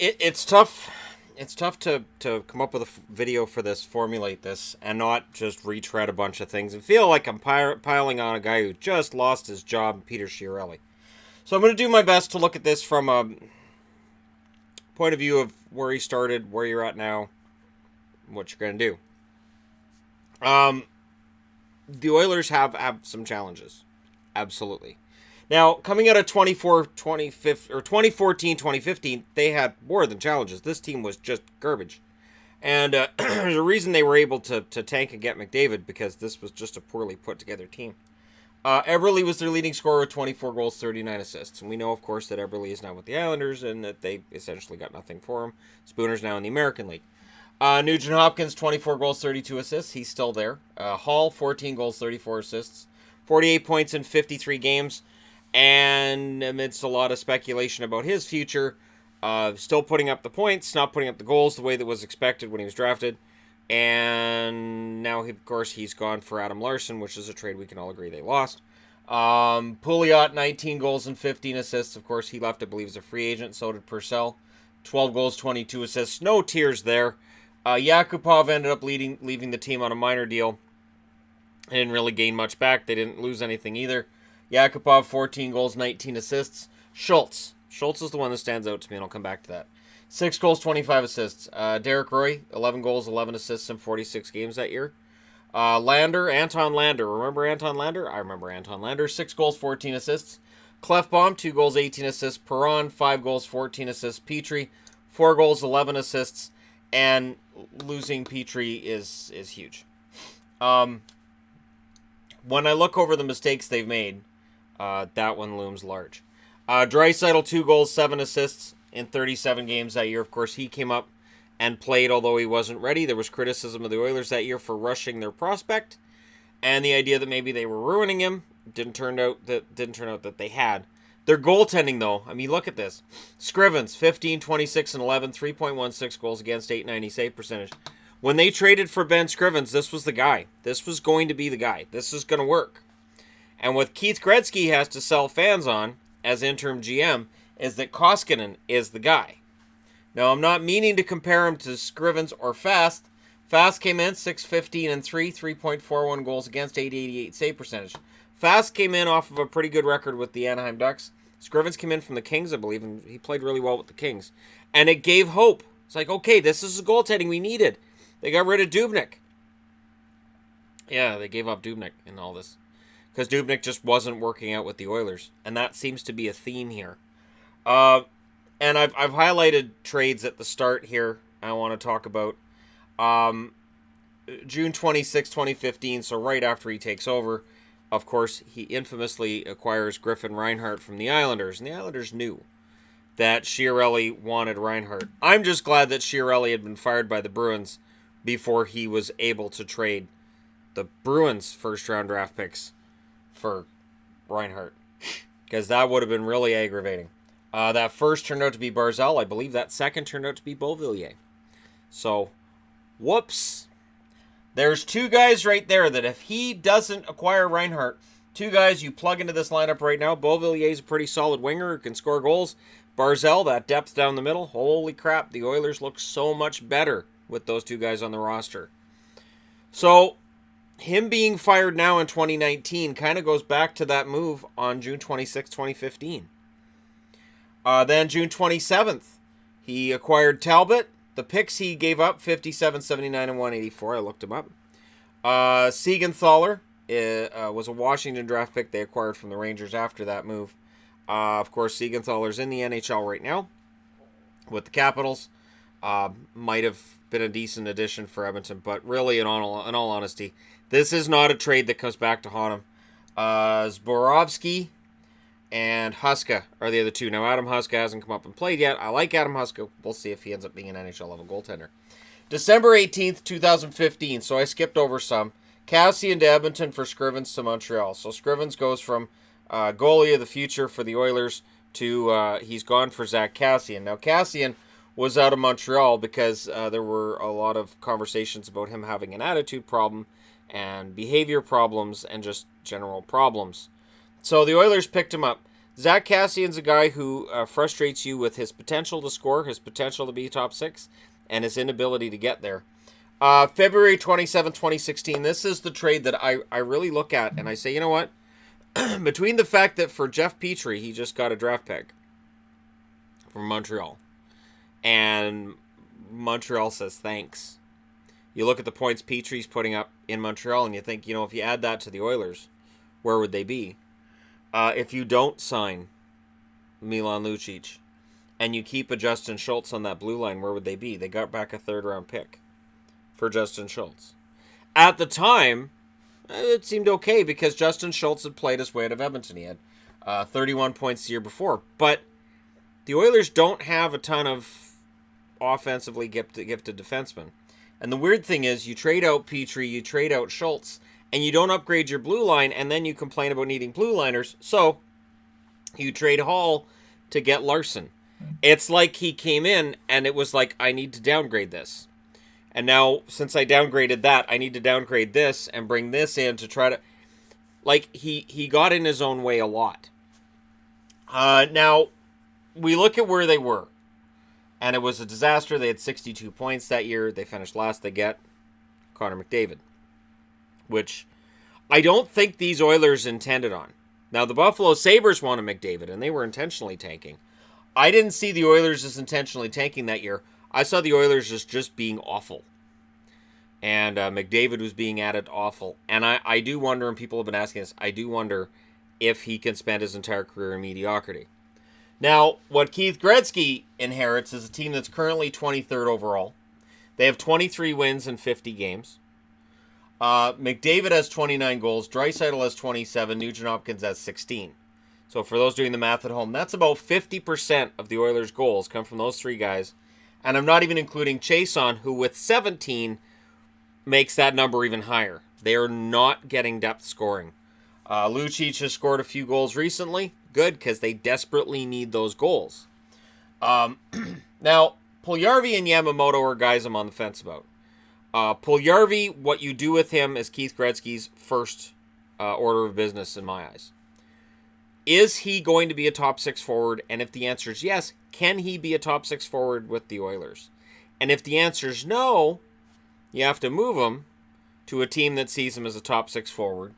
It's tough. It's tough to come up with a video for this, formulate this, and not just retread a bunch of things and feel like I'm piling on a guy who just lost his job, Peter Chiarelli. So I'm going to do my best to look at this from a point of view of where he started, where you're at now, what you're going to do. The Oilers have some challenges. Absolutely. Now, coming out of 2014-2015, they had more than challenges. This team was just garbage. And there's a reason they were able to tank and get McDavid, because this was just a poorly put together team. Eberle was their leading scorer with 24 goals, 39 assists. And we know, of course, that Eberle is now with the Islanders and that they essentially got nothing for him. Spooner's now in the American League. Nugent Hopkins, 24 goals, 32 assists. He's still there. Hall, 14 goals, 34 assists. 48 points in 53 games. And amidst a lot of speculation about his future, still putting up the points, not putting up the goals the way that was expected when he was drafted. And now, of course, he's gone for Adam Larsson, which is a trade we can all agree they lost. Pouliot, 19 goals and 15 assists. Of course, he left, I believe, as a free agent. So did Purcell. 12 goals, 22 assists. No tears there. Yakupov ended up leaving the team on a minor deal. They didn't really gain much back. They didn't lose anything either. Yakupov, 14 goals, 19 assists. Schultz is the one that stands out to me, and I'll come back to that. 6 goals, 25 assists. Derek Roy, 11 goals, 11 assists in 46 games that year. Anton Lander. Remember Anton Lander? I remember Anton Lander. 6 goals, 14 assists. Clefbaum, 2 goals, 18 assists. Perron, 5 goals, 14 assists. Petrie, 4 goals, 11 assists. And losing Petrie is huge. When I look over the mistakes they've made, that one looms large. Draisaitl, 2 goals, 7 assists in 37 games that year. Of course, he came up and played, although he wasn't ready. There was criticism of the Oilers that year for rushing their prospect, and the idea that maybe they were ruining him didn't turn out that they had. Their goaltending, though, I mean, look at this. Scrivens, 15, 26, and 11, 3.16 goals against, 890 save percentage. When they traded for Ben Scrivens, this was the guy. This was going to be the guy. This is going to work. And what Keith Gretzky has to sell fans on as interim GM is that Koskinen is the guy. Now, I'm not meaning to compare him to Scrivens or Fast. Fast came in 6-15 and 3.41 goals against, 888 save percentage. Fast came in off of a pretty good record with the Anaheim Ducks. Scrivens came in from the Kings, I believe, and he played really well with the Kings. And it gave hope. It's like, okay, this is the goaltending we needed. They got rid of Dubnyk. Yeah, they gave up Dubnyk in all this, because Dubnyk just wasn't working out with the Oilers, and that seems to be a theme here. And I've highlighted trades at the start here I want to talk about. June 26, 2015, so right after he takes over, of course, he infamously acquires Griffin Reinhart from the Islanders, and the Islanders knew that Chiarelli wanted Reinhart. I'm just glad that Chiarelli had been fired by the Bruins before he was able to trade the Bruins' first-round draft picks for Reinhart, because that would have been really aggravating. That first turned out to be Barzal. I believe that second turned out to be Beauvillier. So, whoops. There's 2 guys right there that if he doesn't acquire Reinhart, 2 guys you plug into this lineup right now. Beauvillier is a pretty solid winger who can score goals. Barzal, that depth down the middle. Holy crap, the Oilers look so much better with those 2 guys on the roster. So, him being fired now in 2019 kind of goes back to that move on June 26, 2015. Then June 27th, he acquired Talbot. The picks he gave up, 57, 79, and 184. I looked him up. Siegenthaler was a Washington draft pick they acquired from the Rangers after that move. Of course, Siegenthaler's in the NHL right now with the Capitals. Might have been a decent addition for Edmonton, but really, in all honesty, this is not a trade that comes back to haunt him. Zborowski and Huska are the other 2. Now, Adam Huska hasn't come up and played yet. I like Adam Huska. We'll see if he ends up being an NHL-level goaltender. December 18th, 2015. So I skipped over some. Kassian to Edmonton for Scrivens to Montreal. So Scrivens goes from goalie of the future for the Oilers to he's gone for Zach Kassian. Now, Kassian was out of Montreal because there were a lot of conversations about him having an attitude problem and behavior problems and just general problems. So the Oilers picked him up. Zach Cassian's a guy who frustrates you with his potential to score, his potential to be top six, and his inability to get there. February 27, 2016, this is the trade that I really look at, and I say, you know what? Between the fact that for Jeff Petrie, he just got a draft pick from Montreal, and Montreal says thanks. You look at the points Petrie's putting up in Montreal, and you think, you know, if you add that to the Oilers, where would they be? If you don't sign Milan Lucic, and you keep a Justin Schultz on that blue line, where would they be? They got back a third-round pick for Justin Schultz. At the time, it seemed okay because Justin Schultz had played his way out of Edmonton. He had 31 points the year before. But the Oilers don't have a ton of offensively gifted defensemen. And the weird thing is, you trade out Petrie, you trade out Schultz, and you don't upgrade your blue line, and then you complain about needing blue liners. So you trade Hall to get Larson. It's like he came in, and it was like, I need to downgrade this. And now, since I downgraded that, I need to downgrade this and bring this in to try to... Like, he got in his own way a lot. Now, we look at where they were. And it was a disaster. They had 62 points that year. They finished last. They get Connor McDavid. Which I don't think these Oilers intended on. Now, the Buffalo Sabres wanted McDavid, and they were intentionally tanking. I didn't see the Oilers as intentionally tanking that year. I saw the Oilers as just being awful. And McDavid was being added awful. And I do wonder, and people have been asking this, I do wonder if he can spend his entire career in mediocrity. Now, what Keith Gretzky inherits is a team that's currently 23rd overall. They have 23 wins in 50 games. McDavid has 29 goals. Draisaitl has 27. Nugent-Hopkins has 16. So for those doing the math at home, that's about 50% of the Oilers' goals come from those three guys. And I'm not even including Chason, who with 17 makes that number even higher. They are not getting depth scoring. Lucic has scored a few goals recently. Good, because they desperately need those goals. Now, Puljujarvi and Yamamoto are guys I'm on the fence about. Puljujarvi, what you do with him is Keith Gretzky's first order of business in my eyes. Is he going to be a top six forward? And if the answer is yes, can he be a top six forward with the Oilers? And if the answer is no, you have to move him to a team that sees him as a top six forward.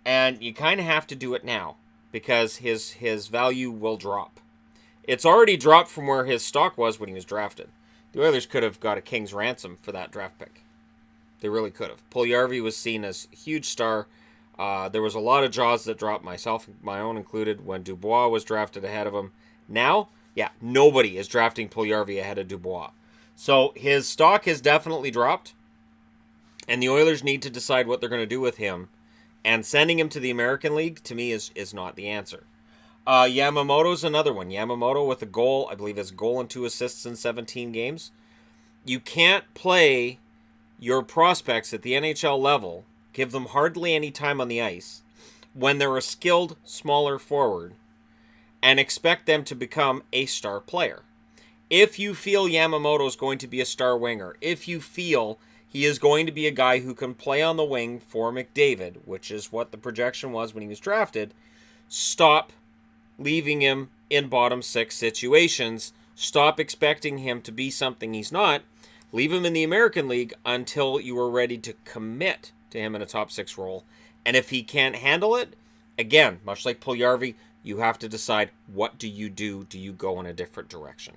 And you kind of have to do it now because his value will drop. It's already dropped from where his stock was when he was drafted. The Oilers could have got a king's ransom for that draft pick. They really could have. Puljujarvi was seen as a huge star. There was a lot of jaws that dropped, myself, my own included, when Dubois was drafted ahead of him. Now, nobody is drafting Puljujarvi ahead of Dubois. So his stock has definitely dropped, and the Oilers need to decide what they're going to do with him. And sending him to the American League, to me, is not the answer. Yamamoto's another one. Yamamoto with a goal, I believe it's a goal and 2 assists in 17 games. You can't play your prospects at the NHL level, give them hardly any time on the ice, when they're a skilled, smaller forward, and expect them to become a star player. If you feel Yamamoto is going to be a star winger, if you feel he is going to be a guy who can play on the wing for McDavid, which is what the projection was when he was drafted, stop leaving him in bottom six situations. Stop expecting him to be something he's not. Leave him in the American League until you are ready to commit to him in a top six role. And if he can't handle it, again, much like Puljujarvi, you have to decide, what do you do? Do you go in a different direction?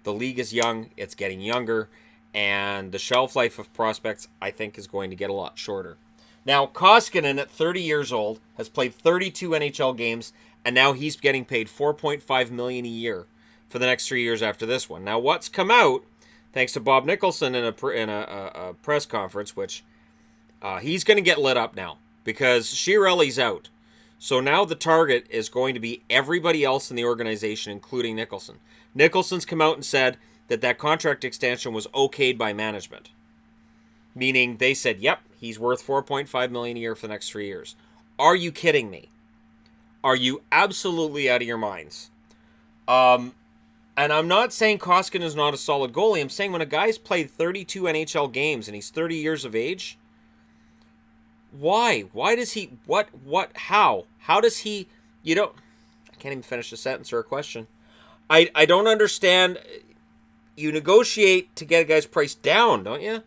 The league is young. It's getting younger. And the shelf life of prospects, I think, is going to get a lot shorter. Now, Koskinen, at 30 years old, has played 32 NHL games, and now he's getting paid $4.5 million a year for the next 3 years after this one. Now, what's come out, thanks to Bob Nicholson in a press conference, which he's going to get lit up now because Chiarelli's out. So now the target is going to be everybody else in the organization, including Nicholson. Nicholson's come out and said that contract extension was okayed by management. Meaning they said, yep, he's worth $4.5 million a year for the next 3 years. Are you kidding me? Are you absolutely out of your minds? And I'm not saying Koskinen is not a solid goalie. I'm saying when a guy's played 32 NHL games and he's 30 years of age, why? Why does he, how? How does he, can't even finish a sentence or a question. I don't understand. You negotiate to get a guy's price down, don't you?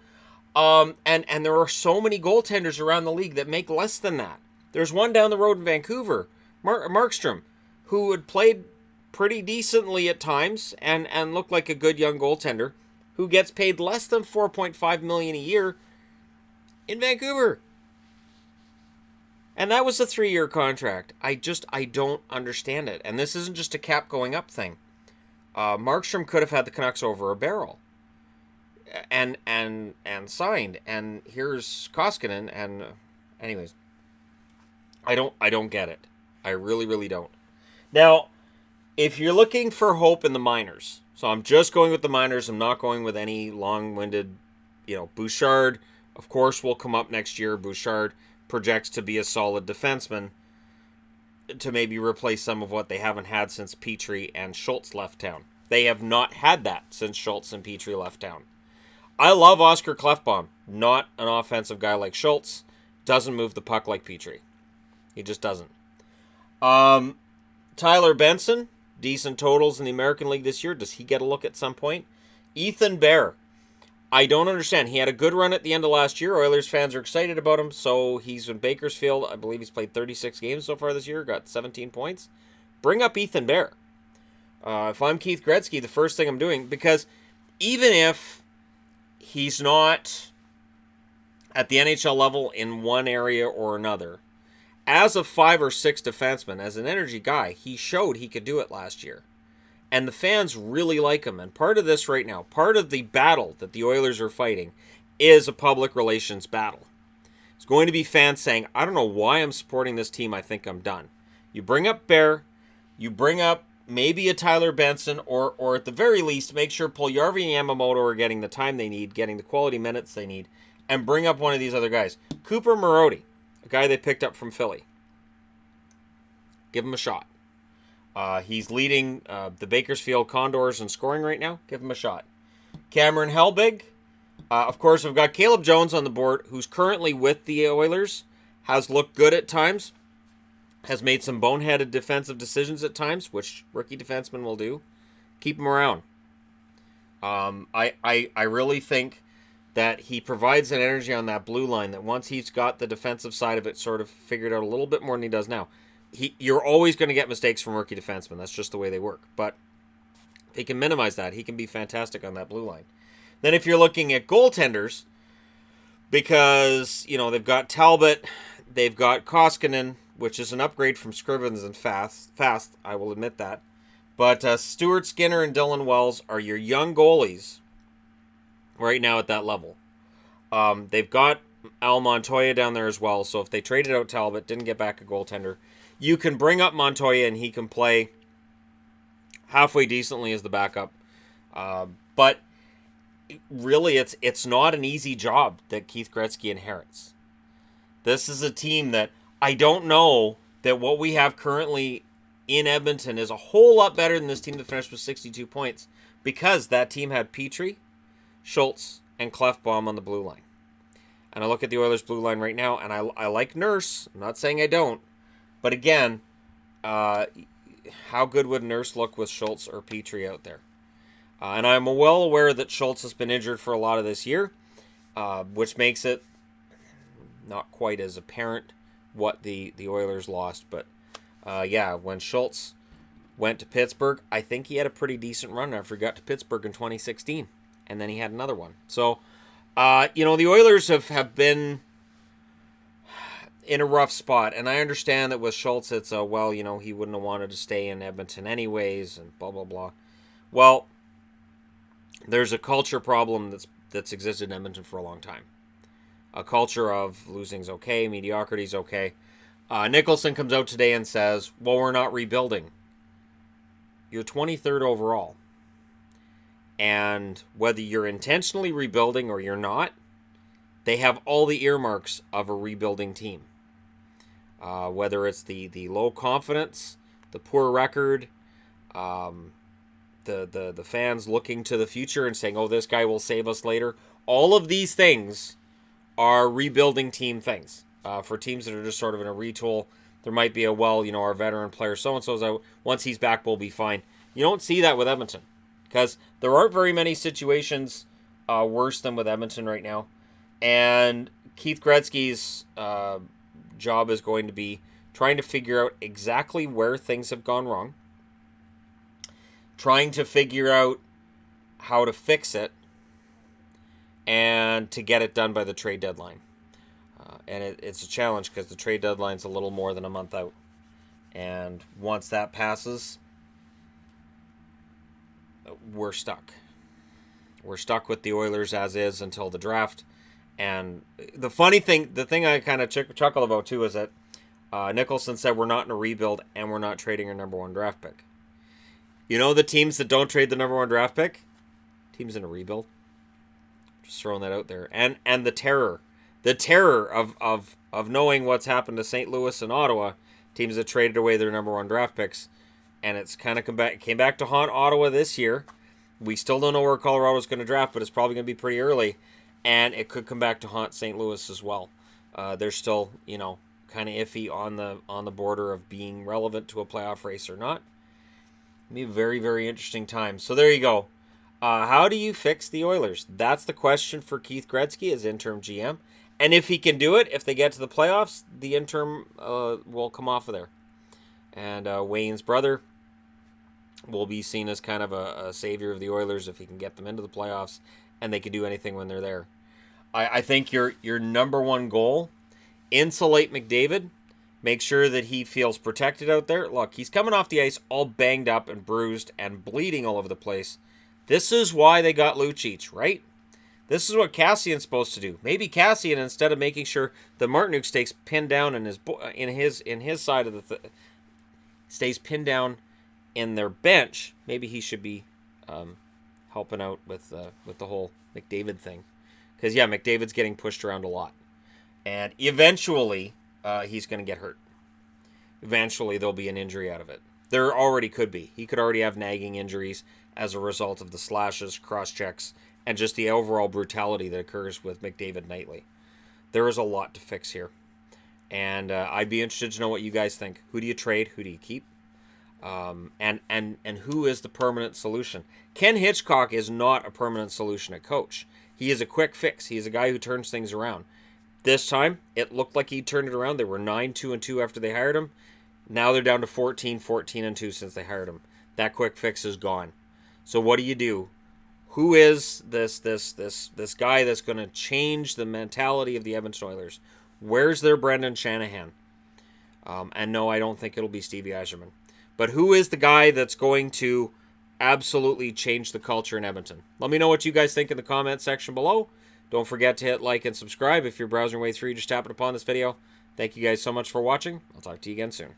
And there are so many goaltenders around the league that make less than that. There's one down the road in Vancouver, Markstrom, who had played pretty decently at times and looked like a good young goaltender, who gets paid less than $4.5 million a year in Vancouver. And that was a 3-year contract. I don't understand it. And this isn't just a cap going up thing. Markstrom could have had the Canucks over a barrel and signed. And here's Koskinen. And anyways, I don't get it. I really, really don't. Now, if you're looking for hope in the minors, so I'm just going with the minors. I'm not going with any long-winded, Bouchard, of course, will come up next year. Bouchard projects to be a solid defenseman to maybe replace some of what they haven't had since Petrie and Schultz left town. They have not had that since Schultz and Petrie left town. I love Oscar Klefbom. Not an offensive guy like Schultz. Doesn't move the puck like Petrie. He just doesn't. Tyler Benson, decent totals in the American League this year. Does he get a look at some point? Ethan Bear. I don't understand. He had a good run at the end of last year. Oilers fans are excited about him, so he's in Bakersfield. I believe he's played 36 games so far this year, got 17 points. Bring up Ethan Bear. If I'm Keith Gretzky, the first thing I'm doing, because even if he's not at the NHL level in one area or another, as a 5 or 6 defenseman, as an energy guy, he showed he could do it last year. And the fans really like him. And part of this right now, part of the battle that the Oilers are fighting is a public relations battle. It's going to be fans saying, I don't know why I'm supporting this team. I think I'm done. You bring up Bear. You bring up maybe a Tyler Benson, or at the very least, make sure Puljujarvi and Yamamoto are getting the time they need, getting the quality minutes they need, and bring up one of these other guys. Cooper Marody, a guy they picked up from Philly. Give him a shot. He's leading the Bakersfield Condors in scoring right now. Give him a shot. Cameron Helbig. Of course, we've got Caleb Jones on the board, who's currently with the Oilers. Has looked good at times. Has made some boneheaded defensive decisions at times, which rookie defensemen will do. Keep him around. I really think that he provides an energy on that blue line that once he's got the defensive side of it sort of figured out a little bit more than he does now. You're always going to get mistakes from rookie defensemen. That's just the way they work. But he can minimize that. He can be fantastic on that blue line. Then if you're looking at goaltenders, because, they've got Talbot, they've got Koskinen, which is an upgrade from Scrivens and Fast, I will admit that. But Stuart Skinner and Dylan Wells are your young goalies right now at that level. They've got Al Montoya down there as well, so if they traded out Talbot, didn't get back a goaltender, you can bring up Montoya and he can play halfway decently as the backup. But really, it's not an easy job that Keith Gretzky inherits. This is a team that I don't know that what we have currently in Edmonton is a whole lot better than this team that finished with 62 points, because that team had Petrie, Schultz, and Klefbom on the blue line. And I look at the Oilers' blue line right now, and I like Nurse. I'm not saying I don't. But again, how good would Nurse look with Schultz or Petrie out there? And I'm well aware that Schultz has been injured for a lot of this year, which makes it not quite as apparent what the Oilers lost. But when Schultz went to Pittsburgh, I think he had a pretty decent run after he got to Pittsburgh in 2016. And then he had another one. So, the Oilers have been in a rough spot. And I understand that with Schultz, it's he wouldn't have wanted to stay in Edmonton anyways, and blah, blah, blah. Well, there's a culture problem that's existed in Edmonton for a long time. A culture of losing's okay, mediocrity's okay. Nicholson comes out today and says, well, we're not rebuilding. You're 23rd overall. And whether you're intentionally rebuilding or you're not, they have all the earmarks of a rebuilding team. Whether it's the low confidence, the poor record, the fans looking to the future and saying, oh, this guy will save us later. All of these things are rebuilding team things. For teams that are just sort of in a retool, there might be our veteran player so-and-so's out. Once he's back, we'll be fine. You don't see that with Edmonton because there aren't very many situations worse than with Edmonton right now. And Keith Gretzky's job is going to be trying to figure out exactly where things have gone wrong, trying to figure out how to fix it, and to get it done by the trade deadline. And it's a challenge because the trade deadline's a little more than a month out. And once that passes, we're stuck. We're stuck with the Oilers as is until the draft. And the thing I kind of chuckle about too is that Nicholson said we're not in a rebuild and we're not trading our number one draft pick. You know the teams that don't trade the number one draft pick? Teams in a rebuild. Just throwing that out there. And the terror of knowing what's happened to St. Louis and Ottawa, teams that traded away their number one draft picks, and it's kind of came back to haunt Ottawa this year. We still don't know where Colorado's going to draft, but it's probably going to be pretty early, and it could come back to haunt St. Louis as well. They're still, kind of iffy on the border of being relevant to a playoff race or not. It'll be a very, very interesting time. So there you go. How do you fix the Oilers? That's the question for Keith Gretzky as interim GM. And if he can do it, if they get to the playoffs, the interim will come off of there. And Wayne's brother will be seen as kind of a savior of the Oilers if he can get them into the playoffs and they can do anything when they're there. I think your number one goal, insulate McDavid. Make sure that he feels protected out there. Look, he's coming off the ice all banged up and bruised and bleeding all over the place. This is why they got Lucic, right? This is what Cassian's supposed to do. Maybe Cassian, instead of making sure that Martinook stays pinned down in his side of the stays pinned down in their bench, maybe he should be helping out with the whole McDavid thing. Because McDavid's getting pushed around a lot, and eventually he's going to get hurt. Eventually there'll be an injury out of it. There already could be. He could already have nagging injuries as a result of the slashes, cross checks, and just the overall brutality that occurs with McDavid nightly. There is a lot to fix here. And I'd be interested to know what you guys think. Who do you trade? Who do you keep? And who is the permanent solution? Ken Hitchcock is not a permanent solution at coach. He is a quick fix. He is a guy who turns things around. This time, it looked like he turned it around. They were 9-2-2 after they hired him. Now they're down to 14-14-2 since they hired him. That quick fix is gone. So what do? Who is this guy that's going to change the mentality of the Edmonton Oilers? Where's their Brendan Shanahan? And no, I don't think it'll be Stevie Yzerman. But who is the guy that's going to absolutely change the culture in Edmonton? Let me know what you guys think in the comment section below. Don't forget to hit like and subscribe if you're browsing your way through, just tapping upon this video. Thank you guys so much for watching. I'll talk to you again soon.